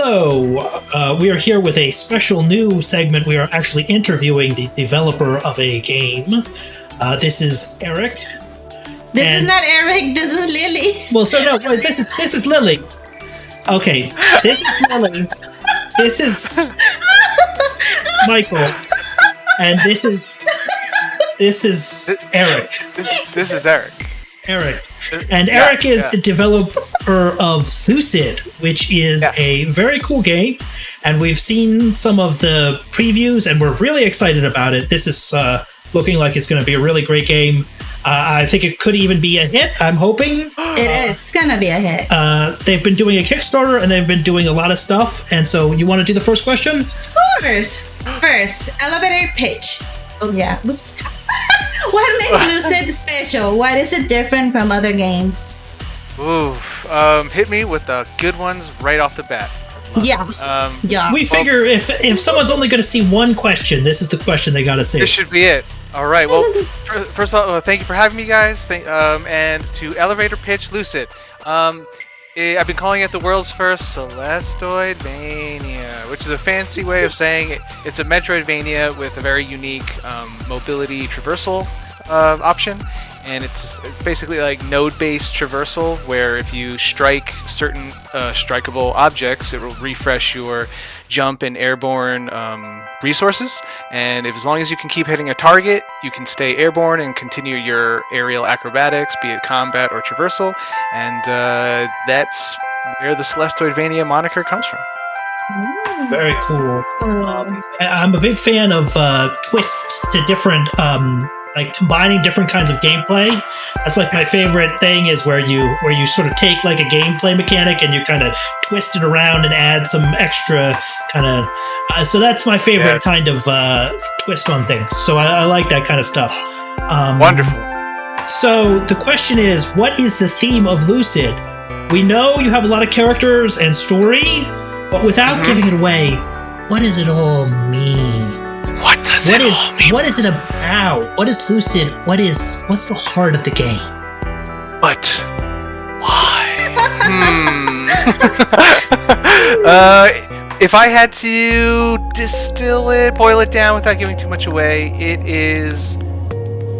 So, we are here with a special new segment. We are actually interviewing the developer of a game. This is Eric. This is not Eric. This is Lily. Well, so no, wait, this is Lily. Okay, this is Lily. This is Michael, and this is Eric. This is Eric. Eric. And Eric is the developer of Lucid, which is a very cool game. And we've seen some of the previews, and we're really excited about it. This is looking like it's going to be a really great game. I think it could even be a hit, I'm hoping. It is going to be a hit. They've been doing a Kickstarter, and they've been doing a lot of stuff. And so you want to do the first question? Of course. First, elevator pitch. Oh, yeah. Oops. What makes Lucid special? What is it different from other games? Ooh, hit me with the good ones right off the bat. Yeah. We figure if someone's only going to see one question, this is the question they got to see. This should be it. All right. Well, first of all, thank you for having me, guys. And to elevator pitch Lucid. I've been calling it the world's first Celesteoidvania, which is a fancy way of saying it's a Metroidvania with a very unique mobility traversal option. And it's basically like node-based traversal, where if you strike certain strikeable objects, it will refresh your jump and airborne resources. And as long as you can keep hitting a target, you can stay airborne and continue your aerial acrobatics, be it combat or traversal. And that's where the Celesteoidvania moniker comes from. Very cool. I'm a big fan of twists to different like combining different kinds of gameplay. That's like my favorite thing, is where you sort of take like a gameplay mechanic and you kind of twist it around and add some extra kind of so that's my favorite kind of twist on things. So I like that kind of stuff. Wonderful. So the question is, what is the theme of Lucid? We know you have a lot of characters and story, but without giving it away, what does it all mean? What does it all mean? What is it about? What is Lucid? What's the heart of the game? But why? If I had to boil it down without giving too much away, it is,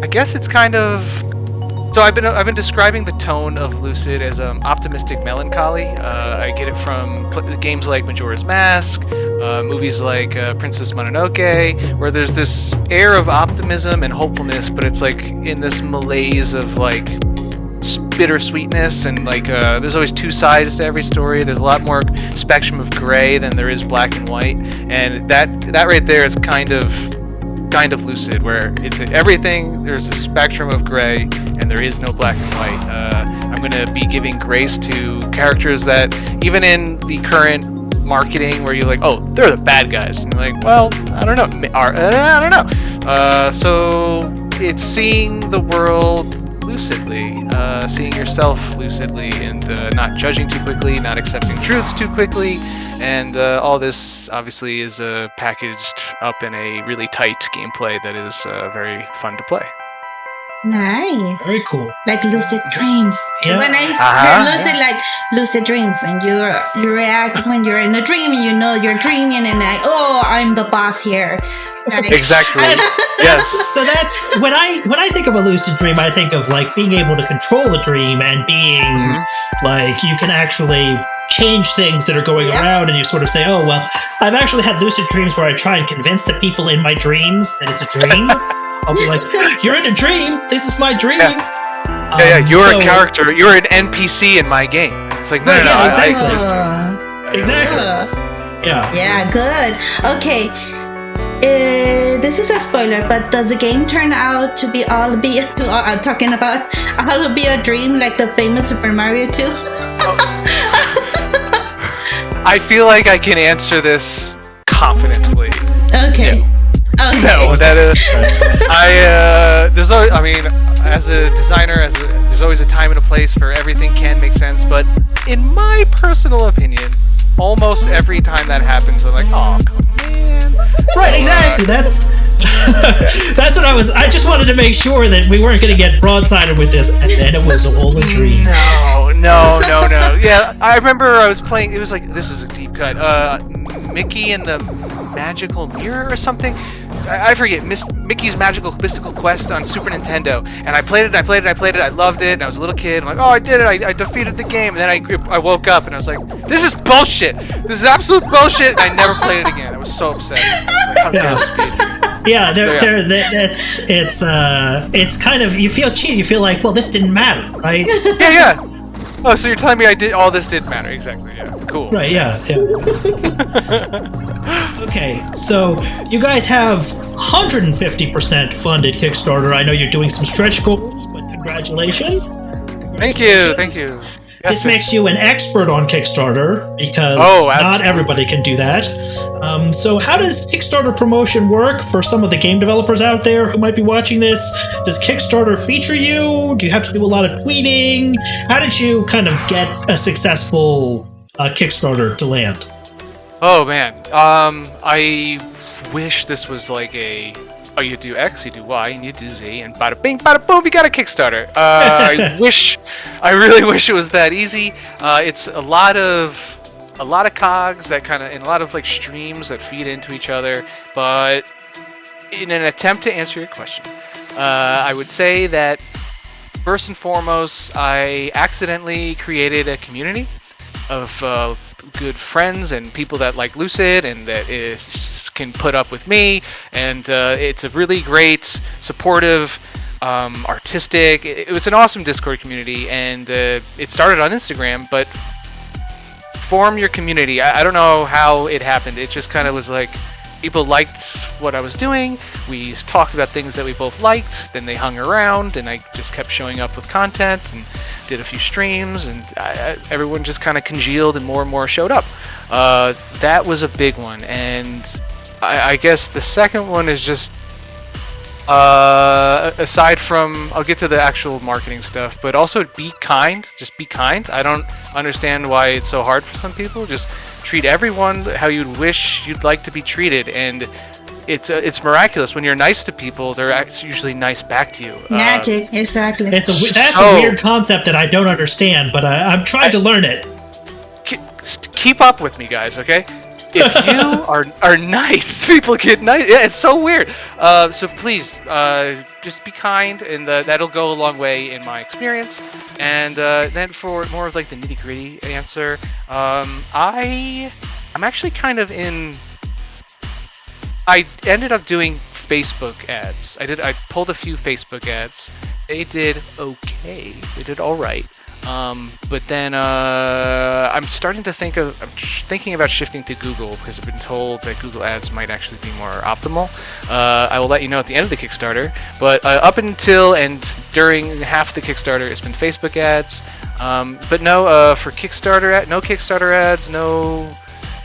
I guess it's kind of. So I've been describing the tone of Lucid as optimistic melancholy. I get it from games like Majora's Mask, movies like Princess Mononoke, where there's this air of optimism and hopefulness, but it's like in this malaise of like bittersweetness, and like there's always two sides to every story. There's a lot more spectrum of gray than there is black and white, and that right there is kind of Lucid, where it's everything. There's a spectrum of gray, and there is no black and white. I'm going to be giving grace to characters that, even in the current marketing, where you're like, oh, they're the bad guys, and you're like, well, I don't know. So it's seeing the world lucidly, seeing yourself lucidly, and not judging too quickly, not accepting truths too quickly. And all this obviously is packaged up in a really tight gameplay that is very fun to play. Nice. Very cool. Like lucid dreams. Yeah. When I heard lucid, like lucid dreams, when you react when you're in a dream, and you know you're dreaming, and I'm the boss here. Like, exactly. Yes. So that's when I think of a lucid dream, I think of like being able to control a dream and being like you can actually change things that are going around, and you sort of say, oh, well, I've actually had lucid dreams where I try and convince the people in my dreams that it's a dream. I'll be like, you're in a dream. This is my dream. You're a character. You're an NPC in my game. It's like, no. Exactly. Exactly. Yeah. Yeah, good. Okay. This is a spoiler, but does the game turn out to be I'm talking about all be a dream, like the famous Super Mario 2? I feel like I can answer this confidently. Okay. Yeah. Okay. No, that is. There's always. I mean, as a designer, there's always a time and a place for everything can make sense. But in my personal opinion, almost every time that happens, I'm like, oh, man. Right, exactly. That's That's what I just wanted to make sure that we weren't going to get broadsided with this, and then it was all a dream. No. Yeah, I remember I was playing. It was like, this is a deep cut. Mickey and the Magical Mirror or something. I forget. Mickey's Magical Mystical Quest on Super Nintendo, and I played it. I loved it. And I was a little kid. I'm like, oh, I did it. I defeated the game. And then I woke up and I was like, this is bullshit. This is absolute bullshit. And I never played it again. I was so upset. Like, how dare this be? Yeah, it's kind of, you feel cheated. You feel like, well, this didn't matter, right? Yeah. Oh, so you're telling me all this didn't matter? Exactly. Yeah. Cool. Right. Yeah. Okay, so you guys have 150% funded Kickstarter. I know you're doing some stretch goals, but congratulations. Thank you. This makes you an expert on Kickstarter because not everybody can do that. So how does Kickstarter promotion work for some of the game developers out there who might be watching this? Does Kickstarter feature you? Do you have to do a lot of tweeting? How did you kind of get a successful Kickstarter to land? Oh man, I wish this was like you do X, you do Y, and you do Z, and bada bing, bada boom, you got a Kickstarter. I really wish it was that easy. It's a lot of cogs that kind of, and a lot of like streams that feed into each other. But in an attempt to answer your question, I would say that first and foremost, I accidentally created a community of good friends and people that like Lucid and that can put up with me, and it's a really great, supportive, artistic. It was an awesome Discord community, and it started on Instagram. But form your community. I don't know how it happened. It just kind of was like, people liked what I was doing. We talked about things that we both liked. Then they hung around, and I just kept showing up with content and did a few streams, and everyone just kind of congealed, and more showed up. That was a big one, and I guess the second one is just aside from, I'll get to the actual marketing stuff, but also be kind. Just be kind. I don't understand why it's so hard for some people. Just treat everyone how you'd wish you'd like to be treated, and it's miraculous when you're nice to people. They're usually nice back to you. Magic, exactly. That's a weird concept that I don't understand, but I'm trying to learn it. Keep up with me, guys. Okay. If you are nice, people get nice. Yeah, it's so weird. So please, just be kind, and that'll go a long way in my experience. And then for more of like the nitty gritty answer, I'm actually kind of in. I ended up doing Facebook ads. I pulled a few Facebook ads. They did okay. They did all right. But then I'm thinking about shifting to Google, because I've been told that Google Ads might actually be more optimal. I will let you know at the end of the Kickstarter. But up until and during half the Kickstarter, it's been Facebook ads. But no, for Kickstarter, no Kickstarter ads, no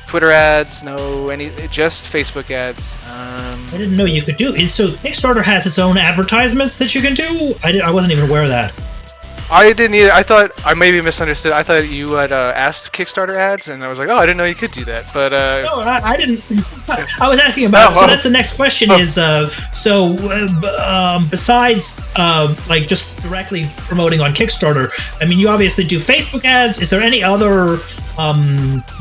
Twitter ads, just Facebook ads. I didn't know you could do it. So Kickstarter has its own advertisements that you can do? I wasn't even aware of that. I didn't either. I thought I maybe misunderstood. I thought you had asked Kickstarter ads, and I was like, oh, I didn't know you could do that. But no, I didn't. I was asking about. So that's the next question. Is besides like just directly promoting on Kickstarter, I mean, you obviously do Facebook ads. Is there any other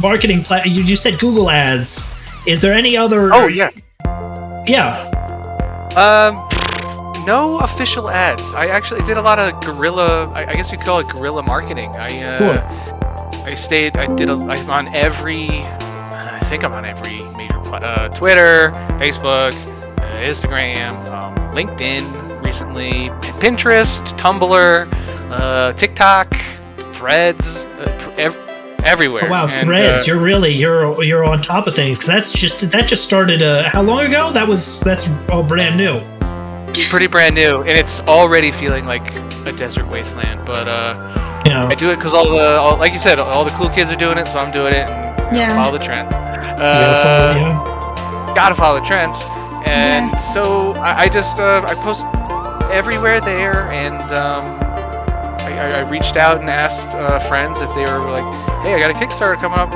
marketing you said Google ads? Is there any other? Oh yeah. Yeah. No official ads. I actually did a lot of guerrilla. I guess you could call it guerrilla marketing. Cool. I'm on every. I think I'm on every major Twitter, Facebook, Instagram, LinkedIn recently, Pinterest, Tumblr, TikTok, Threads, everywhere. Oh, wow, Threads! You're on top of things, because that just started. How long ago? That's all brand new. Pretty brand new, and it's already feeling like a desert wasteland. But yeah. I do it because like you said, all the cool kids are doing it, so I'm doing it and follow the trend. Gotta follow the trends, and so I just I post everywhere there, and I reached out and asked friends if they were like, hey, I got a Kickstarter coming up.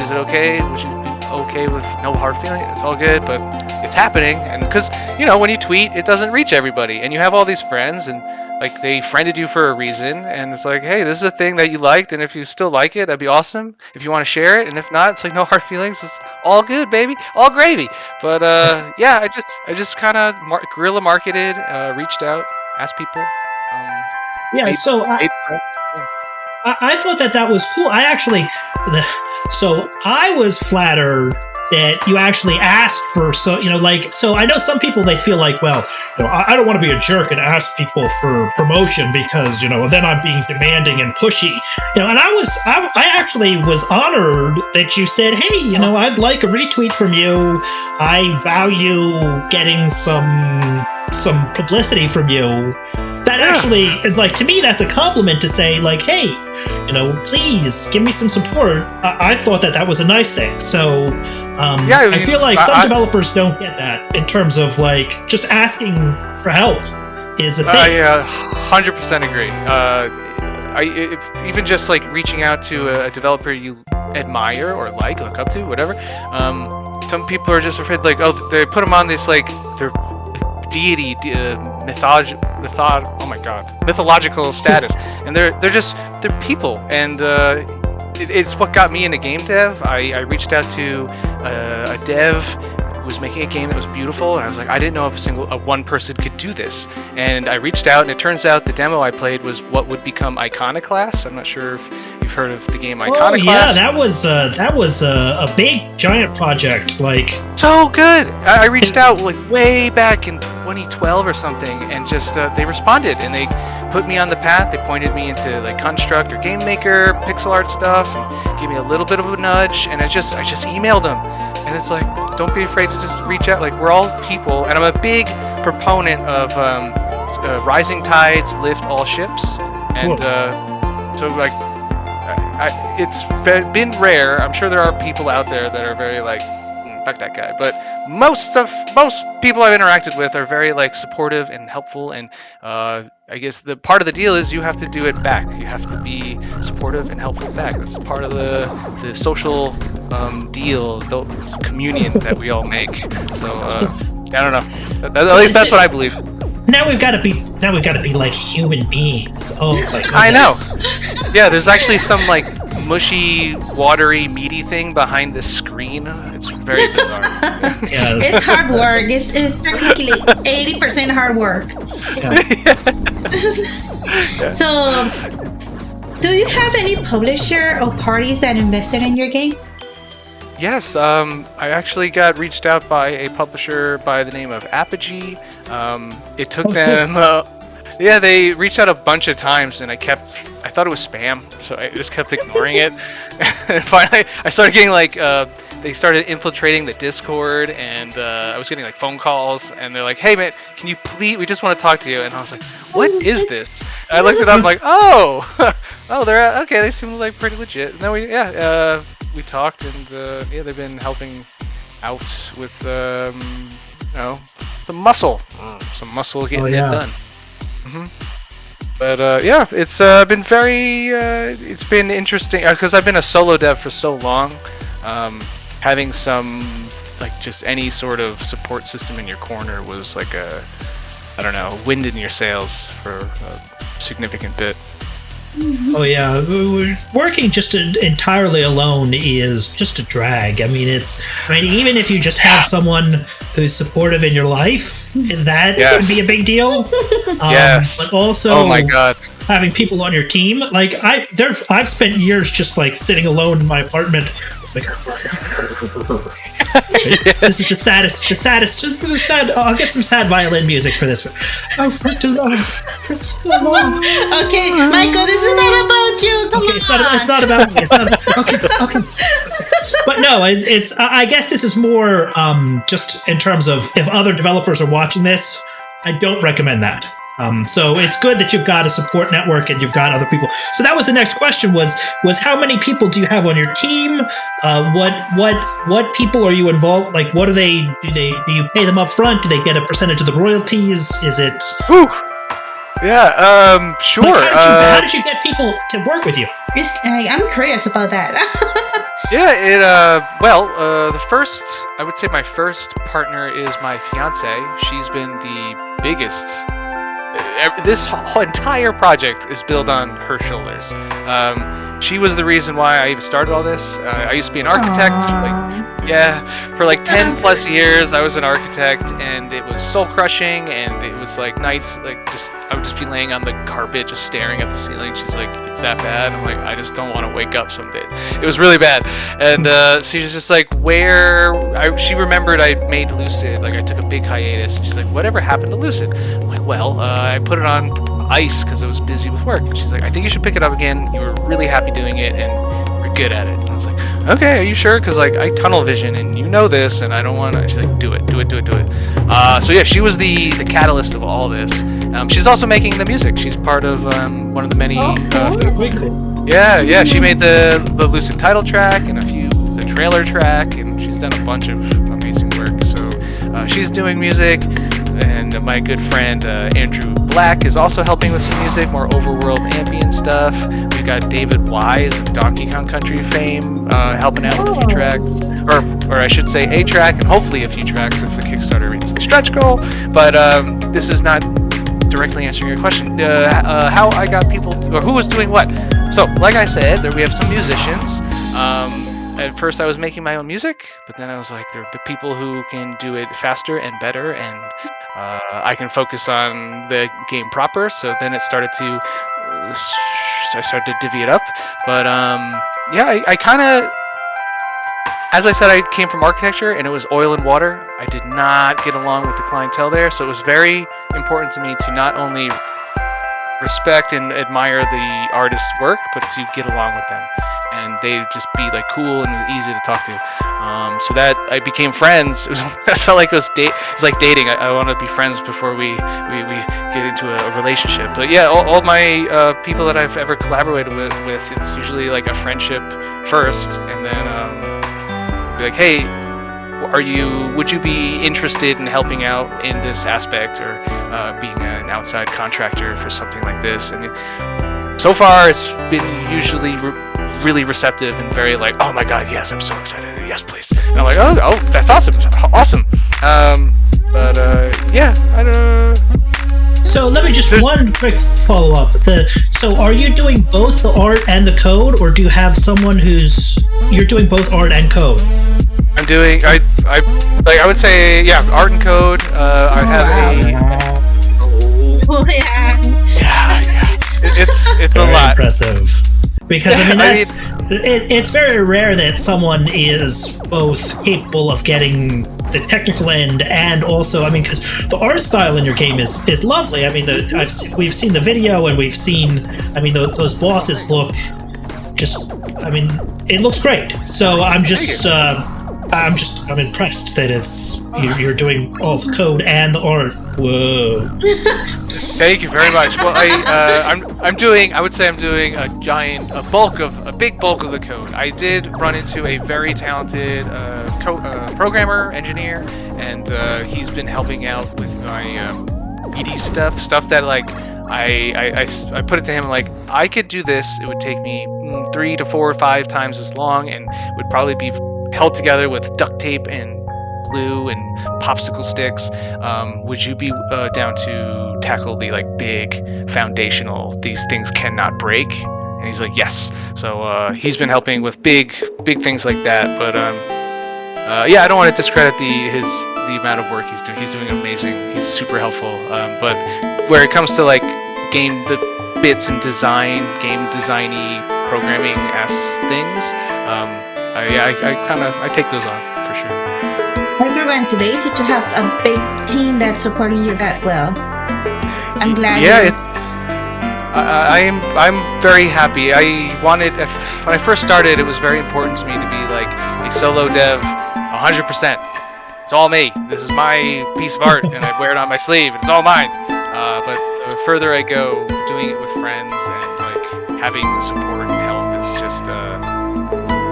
Is it okay? Would you be okay with no hard feeling? It's all good, but it's happening. And because when you tweet, it doesn't reach everybody, and you have all these friends, and like they friended you for a reason, and it's like, hey, this is a thing that you liked, and if you still like it, that'd be awesome. If you want to share it, and if not, it's like no hard feelings. It's all good, baby, all gravy. But yeah, I just kind of guerrilla marketed, reached out, asked people. Yeah, so I thought that was cool. So I was flattered that you actually asked for, so I know some people, they feel like, well, I don't want to be a jerk and ask people for promotion because, then I'm being demanding and pushy, and I actually was honored that you said, hey, I'd like a retweet from you. I value getting some publicity from you. That actually, like, to me, that's a compliment to say, like, hey, please give me some support. I thought that was a nice thing. So, I feel like some developers don't get that in terms of, like, just asking for help is a thing. I 100% agree. Even just, like, reaching out to a developer you admire or look up to, whatever, some people are just afraid, like, they put them on this, like, their deity, mythological status, and they're people, and it's what got me into game dev. I reached out to a dev who was making a game that was beautiful, and I was like, I didn't know if one person could do this, and I reached out, and it turns out the demo I played was what would become Iconoclast. I'm not sure if you've heard of the game Iconoclast. Oh yeah, that was a big giant project, like, so good. I reached out like way back in 2012 or something, and just they responded, and they put me on the path. They pointed me into like Construct or Game Maker, pixel art stuff, and gave me a little bit of a nudge, and I just emailed them, and it's like, don't be afraid to just reach out. Like, we're all people, and I'm a big proponent of rising tides lift all ships, and so like it's been rare. I'm sure there are people out there that are very like, fuck that guy, but most people I've interacted with are very like supportive and helpful, and I guess the part of the deal is you have to do it back. You have to be supportive and helpful back. That's part of the social deal, the communion that we all make. So I don't know. At least that's what I believe. Now we've got to be like human beings. Oh my goodness. I know. Yeah, there's actually some like mushy, watery, meaty thing behind the screen. It's very bizarre. Yeah, it's hard work. It's practically 80% hard work. Yeah. So, do you have any publisher or parties that invested in your game? Yes, I actually got reached out by a publisher by the name of Apogee. It took them, they reached out a bunch of times, and I thought it was spam, so I just kept ignoring it. And finally, I started getting like, they started infiltrating the Discord, and I was getting like phone calls, and they're like, hey man, can you please, we just want to talk to you. And I was like, what is this? And I looked it up, I'm like, they're okay, they seem like pretty legit. And then we talked, and they've been helping out with some muscle getting it done. But it's it's been interesting because I've been a solo dev for so long. Having some like just any sort of support system in your corner was like wind in your sails for a significant bit. Oh yeah, working just entirely alone is just a drag. I mean, even if you just have someone who's supportive in your life, that can be a big deal. Yes. But also, oh my god, having people on your team. Like I've spent years just like sitting alone in my apartment. It's like, this is the saddest. I'll get some sad violin music for this. I've worked alone for so long. Okay, Michael, this is not about you. Come on. It's not about me. It's not. Okay. But no, it's. I guess this is more just in terms of if other developers are watching this. I don't recommend that. So it's good that you've got a support network and you've got other people. So that was the next question was how many people do you have on your team? What people are you involved? Like, what do you pay them up front? Do they get a percentage of the royalties? Is it? Whew. Yeah, sure. Like how did you get people to work with you? I'm curious about that. Yeah, the first, I would say my first partner is my fiance. She's been the biggest. This whole entire project is built on her shoulders. She was the reason why I even started all this. I used to be an architect. For like 10 plus years, I was an architect, and it was soul crushing, and it was like nights, I would just be laying on the carpet, just staring at the ceiling. She's like, "It's that bad?" I'm like, "I just don't want to wake up someday." It was really bad, and she was just like, she remembered I made Lucid, like I took a big hiatus. And she's like, "Whatever happened to Lucid?" I'm like, "Well, I put it on ice because I was busy with work." And she's like, "I think you should pick it up again. You were really happy doing it, and you're good at it." And I was like, "Okay, are you sure? Because like I tunnel vision, and you know this, and I don't want to." She's like, "Do it." So yeah, she was the catalyst of all this. She's also making the music. She's part of one of the many. Very cool. Yeah. She made the Lucid title track and the trailer track, and she's done a bunch of amazing work. So she's doing music, and my good friend Andrew Black is also helping with some music, more overworld ambient stuff. We got David Wise of Donkey Kong Country fame helping out with a few tracks, or I should say a track, and hopefully a few tracks if the Kickstarter reaches the stretch goal. But this is not directly answering your question. How I got people, or who was doing what. So, like I said, we have some musicians. At first, I was making my own music, but then I was like, there are people who can do it faster and better, and I can focus on the game proper. So then it started to, I started to divvy it up. But I kind of, as I said, I came from architecture, and it was oil and water. I did not get along with the clientele there, so it was very important to me to not only respect and admire the artist's work, but to get along with them, and they just be like cool and easy to talk to. So that I became friends. I felt like it was like dating. I want to be friends before we get into a relationship. But yeah, all my people that I've ever collaborated with, it's usually like a friendship first, and then be like, "Hey, would you be interested in helping out in this aspect, or being an outside contractor for something like this?" And so far it's been usually really receptive and very like, "Oh my god, yes, I'm so excited, yes please." And I'm like, oh that's awesome. I don't. So let me just one quick follow up. So are you doing both the art and the code, or do you have someone you're doing both art and code? I'm doing I would say art and code. I have it's very a lot. Impressive. Because it's very rare that someone is both capable of getting the technical end and also, because the art style in your game is lovely. We've seen the video, and we've seen, those bosses look it looks great. So I'm impressed that you're doing all the code and the art. Whoa. Thank you very much. Well, I'm doing a big bulk of the code. I did run into a very talented programmer, engineer, and he's been helping out with my ED stuff that like I put it to him like, I could do this. It would take me 3 to 4 or 5 times as long, and would probably be held together with duct tape and glue and popsicle sticks. Would you be down to tackle the like big foundational, these things cannot break? And he's like, yes. So he's been helping with big things like that. But I don't want to discredit the amount of work he's doing. He's doing amazing. He's super helpful. But where it comes to like the bits and game designy programming things, I take those on for sure. Everyone, today did you have a big team that's supporting you that well? I'm glad. Yeah, I'm very happy. When I first started, it was very important to me to be like a solo dev, 100%. It's all me. This is my piece of art, and I wear it on my sleeve, and it's all mine. But the further I go, doing it with friends and like having support and help is just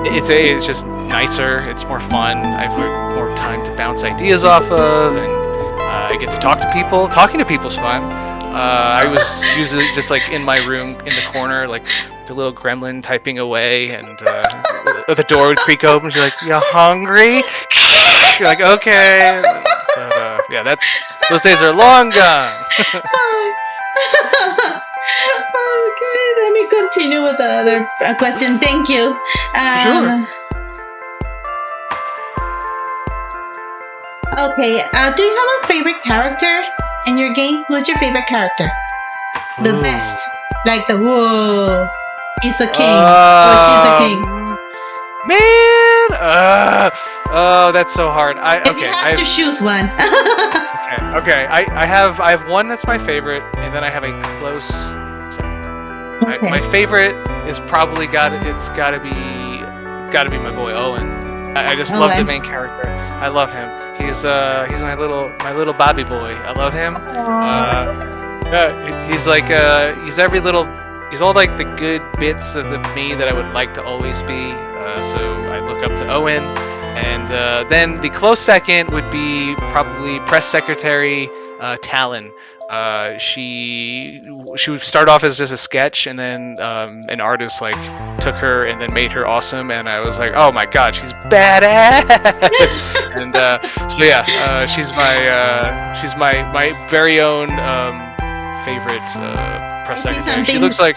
it's just nicer. It's more fun. I've more time to bounce ideas off of, and I get to talk to people. Talking to people's fun. I was usually just like in my room in the corner, like a little gremlin typing away, and the door would creak open. She's like, "You hungry?" You're like, "Okay." But, yeah, those days are long gone. Okay, let me continue with the other question. Thank you. Sure. Okay, do you have a favorite character in your game? Who's your favorite character? The Ooh. best. Like the whoa, he's a king. Or she's a king. Man! Oh, that's so hard. If you have to choose one. Okay. I have one that's my favorite, and then I have a close second. Okay. My favorite is probably gotta be my boy Owen. I just love the main character. I love him. He's my little Bobby boy. I love him. He's like he's all like the good bits of me that I would like to always be. So I look up to Owen, and then the close second would be probably press secretary Talon. She would start off as just a sketch, and then an artist like took her and then made her awesome, and I was like, oh my god, she's badass. And so yeah, she's my very own favorite press secretary. She looks like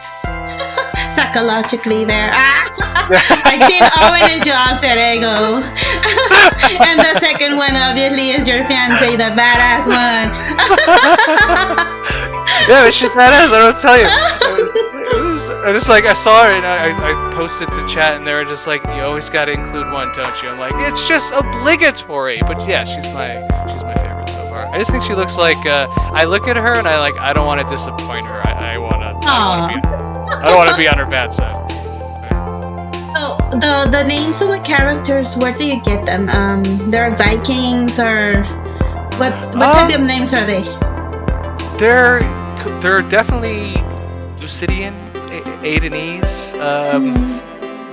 psychologically there. I think Owen is your alter ego. And the second one obviously is your fiance, the badass one. Yeah, she's badass, I don't tell you. I just like, I saw her and I posted to chat, and they were just like, you always gotta include one, don't you? I'm like, it's just obligatory. But yeah, she's my favorite so far. I just think she looks like I look at her and I don't want to disappoint her. I don't want to be on her bad side. So the names of the characters, where do you get them? They're Vikings, or what type of names are they? They're definitely Lucidian, Aidanese.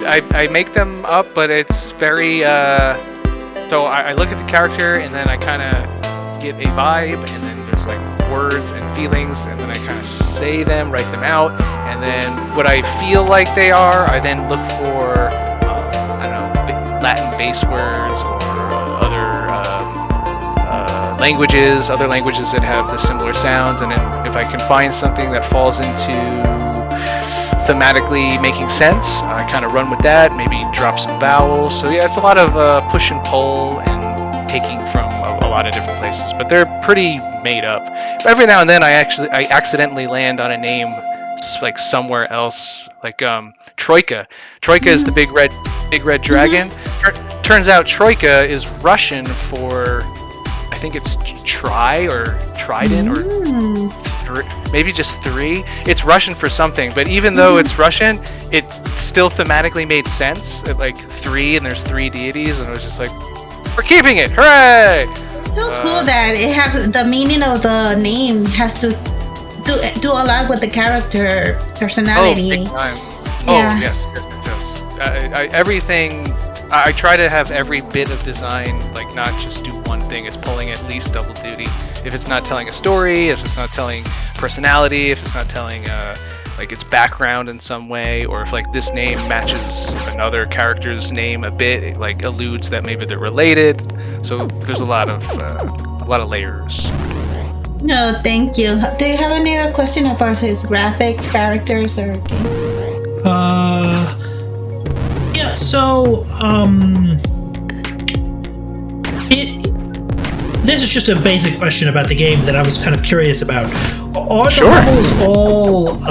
I make them up, but it's very so I look at the character and then I kind of get a vibe, and then there's like words and feelings, and then I kind of say them, write them out, and then what I feel like they are, I then look for I don't know, Latin base words or other languages that have the similar sounds, and then if I can find something that falls into thematically making sense, I kind of run with that, maybe drop some vowels. So yeah, it's a lot of push and pull and taking from a lot of different places, but they're pretty made up. Every now and then I accidentally land on a name like somewhere else, like Troika. Troika is the big red dragon. Turns out Troika is Russian for, I think it's try or trident or maybe just three. It's Russian for something, but even though it's Russian, it still thematically made sense. Like three, and there's three deities, and I was just like, we're keeping it, hooray! It's so cool that it has the meaning of the name has to do a lot with the character personality. Oh, big time. Yeah. Oh, yes. Everything. I try to have every bit of design, like not just do one thing. It's pulling at least double duty. If it's not telling a story, if it's not telling personality, if it's not telling like its background in some way, or if like this name matches another character's name a bit, it like alludes that maybe they're related. So there's a lot of layers. No, thank you. Do you have any other question about his graphics, characters, or game? Yeah, so this is just a basic question about the game that I was kind of curious about. Are the levels all do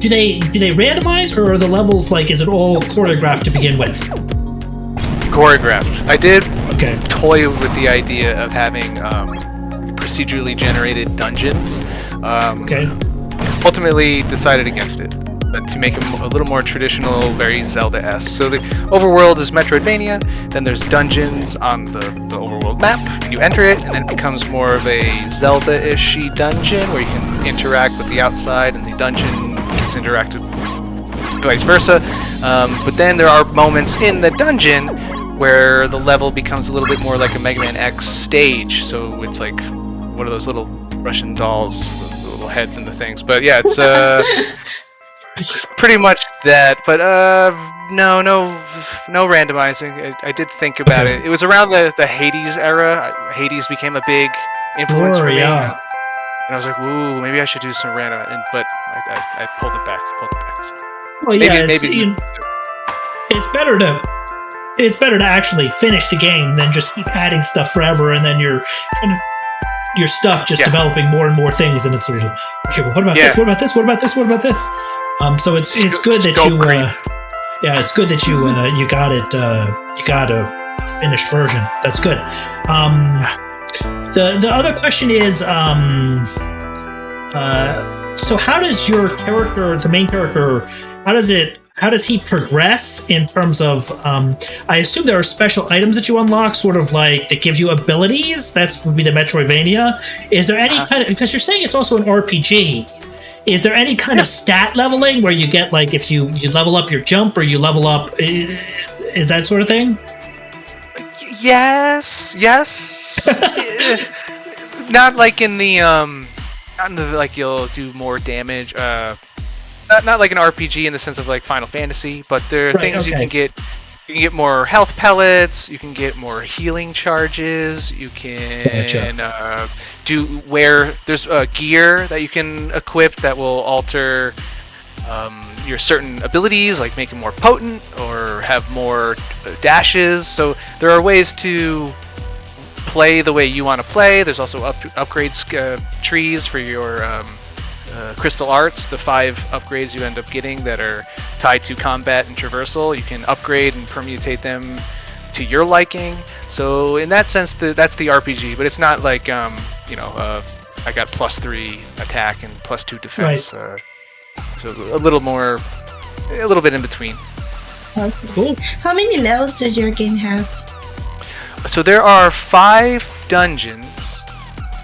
they randomize, or are the levels like, is it all choreographed to begin with? Choreographed. I did Okay. toy with the idea of having procedurally generated dungeons. Okay. Ultimately decided against it, but to make them a little more traditional, very Zelda-esque. So the overworld is Metroidvania, then there's dungeons on the overworld map, and you enter it, and then it becomes more of a Zelda-ish dungeon where you can interact with the outside, and the dungeon gets interacted vice versa. But then there are moments in the dungeon where the level becomes a little bit more like a Mega Man X stage, so it's like one of those little Russian dolls, the little heads and the things. But yeah, it's It's pretty much that, but no randomizing. I did think about it. It was around the Hades era. Hades became a big influence for me. Yeah. And I was like, ooh, maybe I should do some random. But I pulled it back. So. Well, yeah, it's better to actually finish the game than just keep adding stuff forever, and then you're stuck just developing more and more things, and it's sort of okay. Well, what about this? What about this? What about this? What about this? So it's good that you it's good that you got it. You got a finished version. That's good. The other question is, so how does your character, the main character, how does he progress in terms of, I assume there are special items that you unlock, sort of like, that give you abilities? That would be the Metroidvania. Is there any kind of, because you're saying it's also an RPG, is there any kind of stat leveling where you get, like, if you level up your jump or you level up, is that sort of thing? Yes. Not like in the like you'll do more damage. Not like an RPG in the sense of like Final Fantasy, but there are things you can get. You can get more health pellets. You can get more healing charges. You can there's gear that you can equip that will alter your certain abilities, like make it more potent or have more dashes. So there are ways to play the way you want to play. There's also upgrades trees for your crystal arts, the 5 upgrades you end up getting that are tied to combat and traversal. You can upgrade and permutate them to your liking. So in that sense, that's the RPG, but it's not like I got +3 attack and +2 defense. Right. So a little bit in between. Cool. How many levels does your game have? So there are 5 dungeons,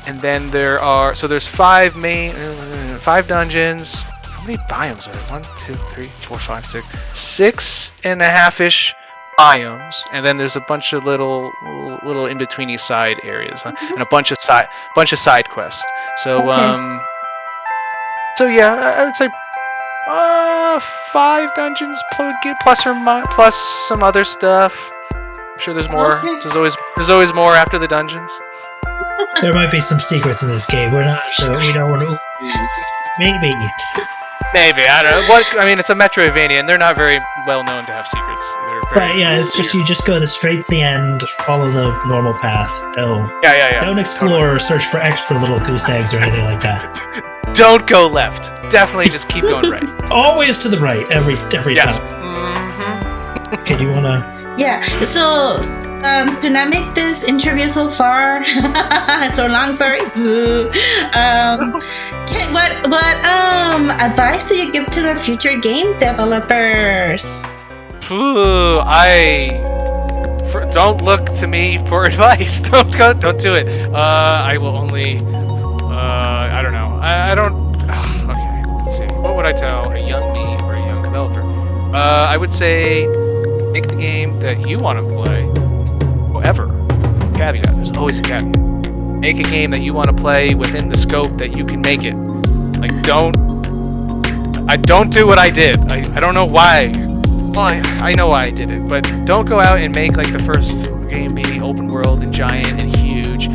and then there's 5 dungeons. How many biomes are there? 1, 2, 3, 4, 5, 6. 6.5-ish biomes, and then there's a bunch of little in-betweeny side areas, and a bunch of side quests. So so yeah, I would say 5 dungeons plus some other stuff. I'm sure there's more. Okay. There's always more after the dungeons. There might be some secrets in this game. We don't want to. Maybe. I don't know. It's a Metroidvania, and they're not very well known to have secrets. It's just you just go straight to the end, follow the normal path. No. Yeah. Don't explore or search for extra little goose eggs or anything like that. Don't go left. Definitely just keep going right. Always to the right every Yes. time. Mm-hmm. Okay, do you wanna? Yeah. So to not make this interview so far so long, sorry. What advice do you give to the future game developers? Ooh, don't look to me for advice. Don't do it. I will only. I don't know. I don't. Okay, let's see. What would I tell a young me or a young developer? I would say make the game that you want to play. However, caveat. There's always a caveat. Make a game that you want to play within the scope that you can make it. Like don't do what I did. I don't know why. Well, I know why I did it, but don't go out and make like the first game be open world and giant and huge.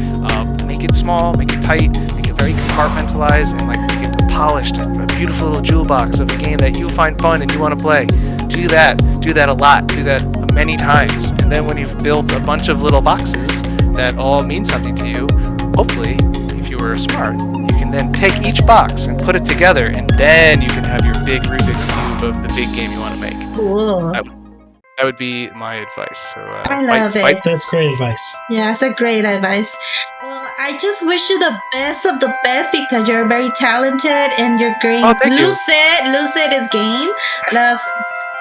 Make it small, make it tight, make it very compartmentalized, and like make it polished, a beautiful little jewel box of a game that you find fun and you want to play. Do that a lot. Do that many times, and then when you've built a bunch of little boxes that all mean something to you, hopefully, if you were smart, you can then take each box and put it together, and then you can have your big Rubik's Cube of the big game you want to make. Cool. That would be my advice. So I love it. That's great advice. Yeah, it's a great advice. Well, I just wish you the best of the best because you're very talented and you're great. Oh, thank you. Lucid is game. Love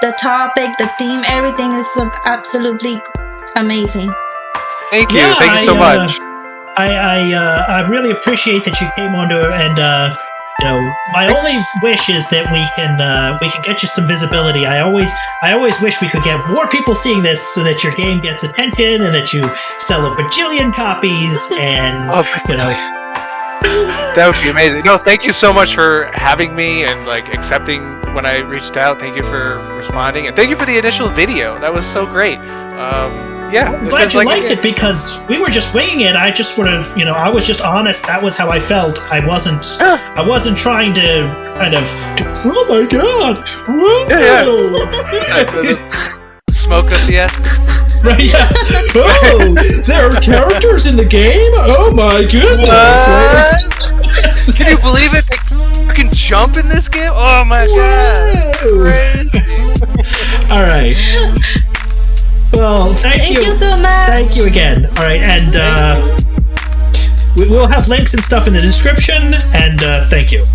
the topic, the theme, everything is absolutely amazing. Thank you. Thank you so much. I really appreciate that you came on to it, and my only wish is that we can get you some visibility. I always wish we could get more people seeing this so that your game gets attention and that you sell a bajillion copies and That would be amazing. No, thank you so much for having me and like accepting when I reached out. Thank you for responding, and thank you for the initial video. That was so great. Yeah, I'm glad you liked it because we were just winging it. I just sort of, I was just honest. That was how I felt. I wasn't trying to kind of, oh my god, whoa. Yeah. Smoke us yet? Right, yeah. Oh, there are characters in the game? Oh my goodness. What? Can you believe it? You can jump in this game? Oh my god. Crazy. All right. Well, thank you so much. Thank you again. All right, and we'll have links and stuff in the description, and thank you.